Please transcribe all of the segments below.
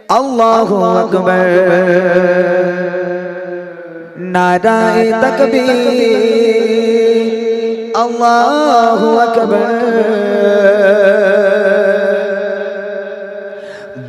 আল্লাহু আকবার নারায়ে তাকবীর আল্লাহু আকবার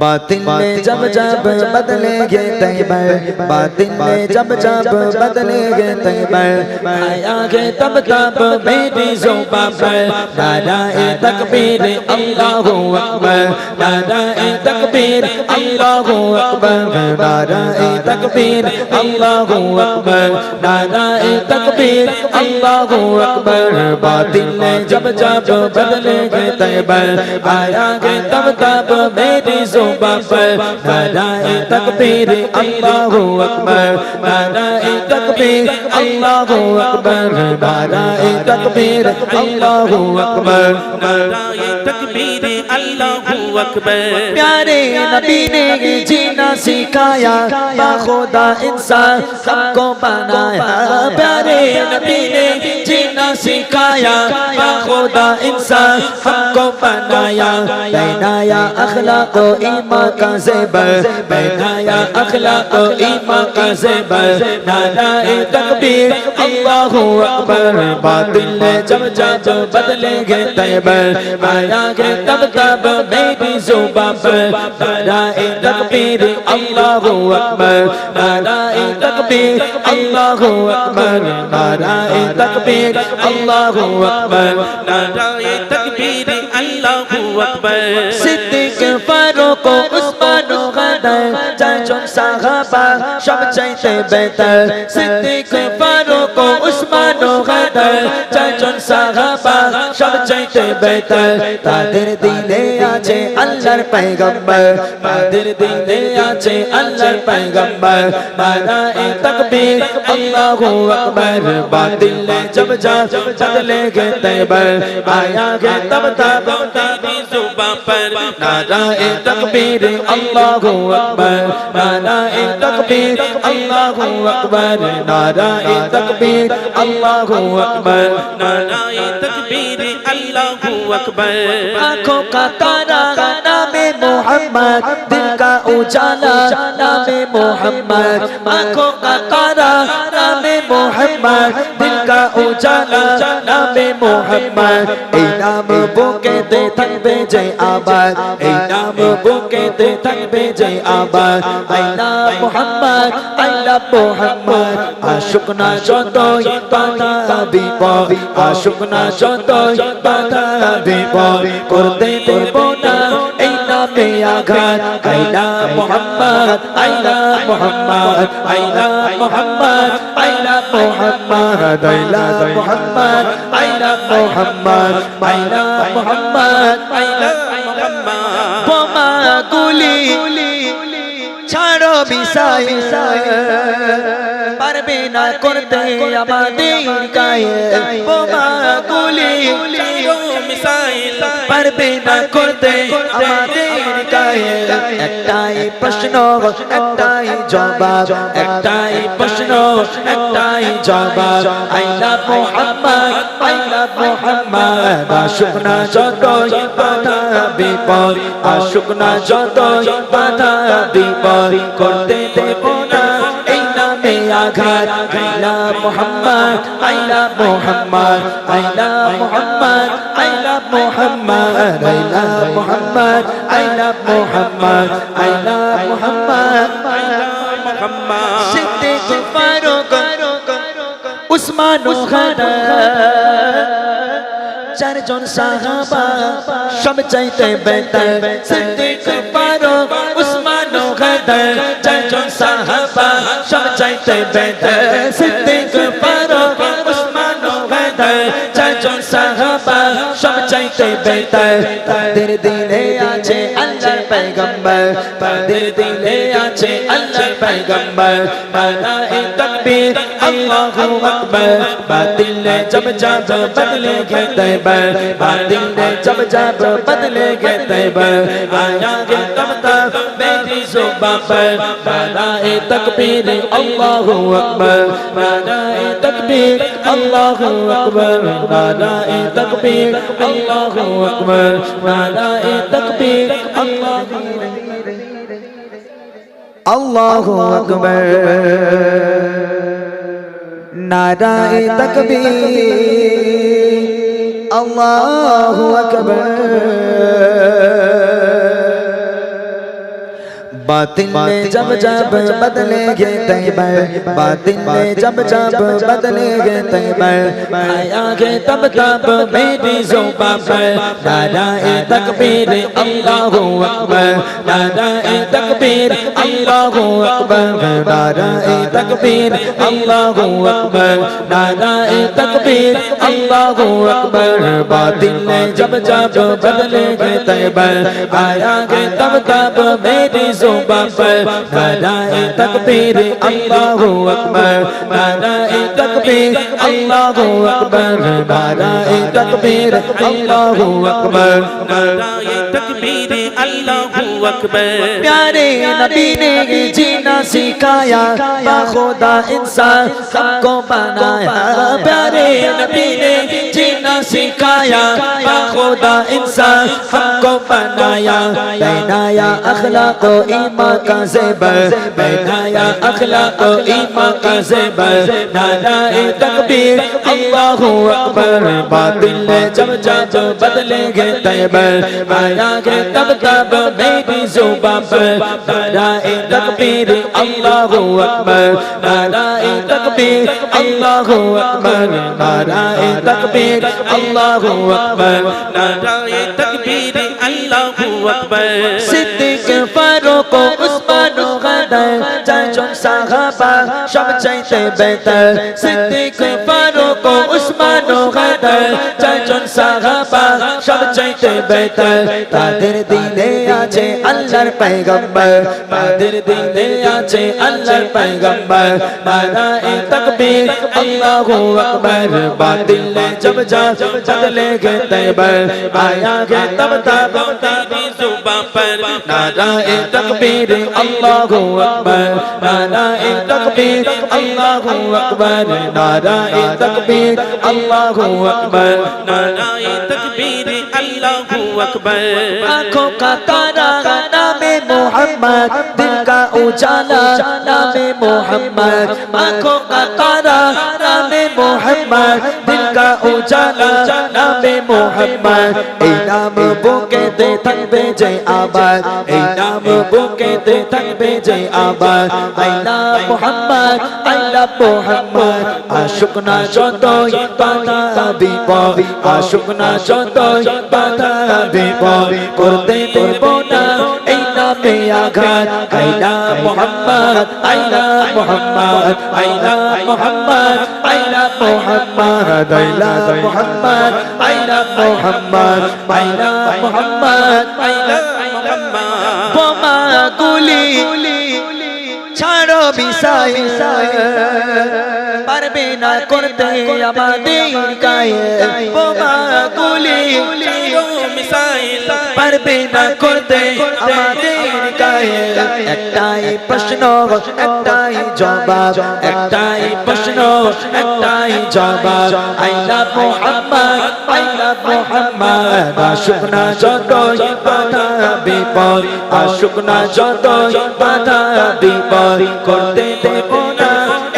बातिल में जब जब बदलेंगे तैबर बातिल में जब जब बदलेंगे तैबर आएंगे तब तब मेरी ज़ुबां पर नाराए तकबीर अल्लाहु अकबर नाराए तकबीर अल्लाहु अकबर नाराए तकबीर अल्लाहु अकबर नाराए तकबीर अल्लाहु अकबर बातिल में जब जब बदलेंगे तैबर आएंगे तब तब मेरी ज़ुबां पर नाराए तकबीर अल्लाहु अकबर नाराए तकबीर अल्लाहु अकबर नाराए तकबीर अल्लाहु अकबर नाराए तकबीर अल्लाहु अकबर प्यारे नबी ने जीना सिखाया बाखुदा इंसान सबको बनाया प्यारे नबी ने जीना सिखाया बाखुदा इंसान हमको बनाया बनाया अखलाक ईमान का ज़ेबर बनाया अखलाक ईमान का ज़ेबर नाराए तकबीर अल्लाहु अकबर बातिल जब जब बदलेंगे तैबर आएंगे तब तब मेरी ज़ुबां पर नाराए तकबीर अल्लाहु अकबर नाराए तकबीर अल्लाहु अकबर नाराए तकबीर अल्लाहु अकबर नाराए तकबीर अल्लाहु अकबर सिद्दीक फारूक उस्मान गदर चारজন সাহাবা সবচাইতে বেহতর সিদ্দিক ফারুক উসমান গদর চারজন সাহাবা সবচাইতে বেহতর তাদের দিলে আছে আল্লাহর পয়গম্বর তাদের দিলে আছে আল্লাহর পয়গম্বর নারায়ে তাকবীর আল্লাহু আকবার বাতিল जब जब बदलेंगे तैबर आएंगे तब तब तेरी ज़ुबां पर नाराए तकबीर अल्लाहु अकबर नाराए तकबीर अल्लाहु अकबर नाराए तकबीर अल्लाहु अकबर नाराए तकबीर अल्लाहु अकबर आँखों का तारा नामे मोहम्मद दिल का उजाला नामे मोहम्मद आँखों का तारा नामे मोहम्मद दिल का उजाला नामे मोहम्मद এই নাম বুকেতে থাকবে যে আবার এই নাম বুকেতে থাকবে যে আবার I love Muhammad I love Muhammad আশুক না যতই বাধা বিপদ আশুক না যতই বাধা বিপদ করতে দেব না এই নামে আঘাত I love Muhammad I love Muhammad I love Muhammad I love Muhammad I love Muhammad I love Muhammad I love Muhammad I love Mohammad বোমা গুলি ছাড়ো মিসাইল পারবে না করতে আমাদের গায়ে বোমা গুলি ছাড়ো মিসাইল পারবে না করতে আমাদের গায়ে একটাই প্রশ্ন একটাই জবাব একটাই প্রশ্ন একটাই জবাব I love Muhammad I love Muhammad আশুক না যতই বাধা বিপদ আশুক না যতই বাধা বিপদ করতে দেব না এই নামে আঘাত I love Muhammad I love Muhammad I love Muhammad I love Muhammad I love Muhammad I love Muhammad I love Muhammad I love Muhammad Siddique Faruk Usman গদর চারজন সাহাবা সবচাইতে বেহতর সিদ্দিক ফারুক উসমান গদর চারজন সাহাবা সবচাইতে বেহতর সিদ্দিক ফারুক উসমান গদর চারজন সাহাবা সবচাইতে বেহতর তাদের দিলে আছে আল্লাহর পয়গম্বর তাদের দিলে আছে আল্লাহর পয়গম্বর নারায়ে তাকবীর আল্লাহু আকবার বাতিল जब जब बदलेंगे तैबर बातिल जब जब बदलेंगे तैबर आएंगे तब तब मेरी ज़ुबां पर नाराए तकबीर अल्लाहु अकबर नाराए तकबीर तकबीर अल्लाहु अकबर नाराए तकबीर अल्लाहु अकबर नाराए तकबीर अल्लाहु अकबर नाराए तकबीर अल्लाहु अकबर बातिन में जब जब बदलेंगे तैबर बातिन में जब जब बदलेंगे तैबर आएंगे तब तब मेरी ज़ुबान पर नाराए तकबीर अल्लाहु अकबर नाराए तकबीर अल्लाहु अकबर नाराए तकबीर अल्लाहु अकबर नाराए तकबीर अल्लाहु अकबर बातिन में जब जब बदलेंगे तैबर आएंगे तब तब मेरी नाराए तकबीर अल्लाहु अकबर नाराए तकबीर अल्लाहु अकबर नाराए तकबीर अल्लाहु अकबर नाराए तकबीर अल्लाहु अकबर प्यारे नबी ने जीना सिखाया बाखुदा इंसान सबको बनाया प्यारे नबी ने जीना सिखाया बाखुदा इंसान सबको बनाया बनाया अखलाक ईमान का ज़ेबर बनाया अखलाक ईमान का ज़ेबर नाराए तकबीर अल्लाहु अकबर बातिल जब जब बदलेंगे तैबर आएंगे तब तब मेरी ज़ुबान पर नाराए तकबीर अल्लाहु अकबर नाराए तकबीर अल्लाहु अकबर नाराए तकबीर अल्लाहु अकबर नाराए तकबीर अल्लाहु अकबर सिद्दीक़ फारूक उस्मान गदर चाचों साहबा सब चाहते बेहतर सिद्दीक़ फारूक उस्मान गदर चाचों साहबा सब चाहते बेहतर ताদের দিলে আছে আল্লাহর পয়গম্বর তাদের দিলে আছে আল্লাহর পয়গম্বর নারায়ে তাকবীর আল্লাহু আকবার বাতিল जब जब बदलेंगे तैबर आएंगे तब तब तेरी ज़ुबान पर नाराए तकबीर अल्लाहु अकबर नाराए तकबीर अल्लाहु अकबर नाराए तकबीर अल्लाहु अकबर नाराए तकबीर अल्लाहु अकबर आँखों का तारा नामे मोहम्मद दिल का उजाला नामे मोहम्मद आँखों का तारा नामे मोहम्मद दिल का उजाला नामे मोहम्मद ए नाम बुकेते थकबे जय आबाद ए नाम बुकेते थकबे जय आबाद आई लव मोहम्मद आशुक ना যতই বাধা বিপদ আশুক না যতই বাধা বিপদ করতে দেব না এই নামে আঘাত I love Muhammad I love Muhammad I love Muhammad I love Muhammad I love Muhammad I love Muhammad I love Muhammad I love Mohammad বোমা গুলি ছাড়ো মিসাইল পারবে না করতে আমাদের গায়ে বোমা গুলি ছাড়ো মিসাইল পারবে না করতে আমাদের গায়ে একটাই প্রশ্ন একটাই জবাব একটাই প্রশ্ন একটাই জবাব I love Muhammad I love Muhammad আশুক না যতই বাধা বিপদ আশুক না যতই বাধা বিপদ করতে দেব না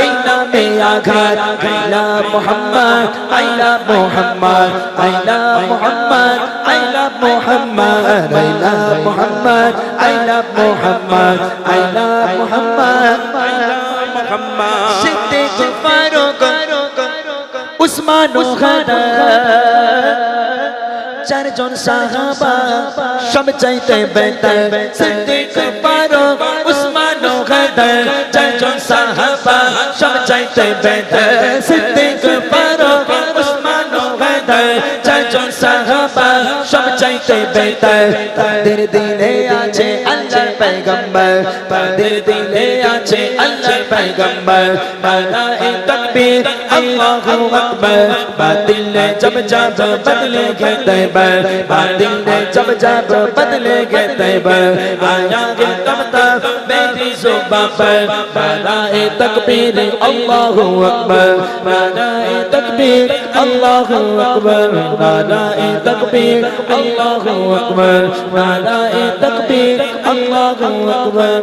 এই নামে আঘাত I love Muhammad I love Muhammad I love Muhammad I love Muhammad I love Muhammad I love Muhammad I love Muhammad I love Muhammad Siddique Faruk Usman গদর চারজন সাহাবা সব চাইতে বেহতর সিদ্দিক ফারুক উসমান গদর চারজন সাহাবা সব চাইতে বেহতর সিদ্দিক ফারুক উসমান গদর চারজন সাহাবা সব চাইতে চাইতে বেহতর তাদের দিলে আছে আল্লাহর পয়গম্বর তাদের দিলে আছে আল্লাহর পয়গম্বর নারায়ে তাকবীর আল্লাহু আকবার বাতিল ने जब जब बदले गए तैबर बातिल ने जब जब बदले गए तैबर आया है तब तक मेरी जुबां पर नाराए तकबीर अल्लाहु अकबर नाराए तकबीर अल्लाहु अकबर नाराए तकबीर अल्लाहु अकबर नाराए तकबीर अल्लाहु अकबर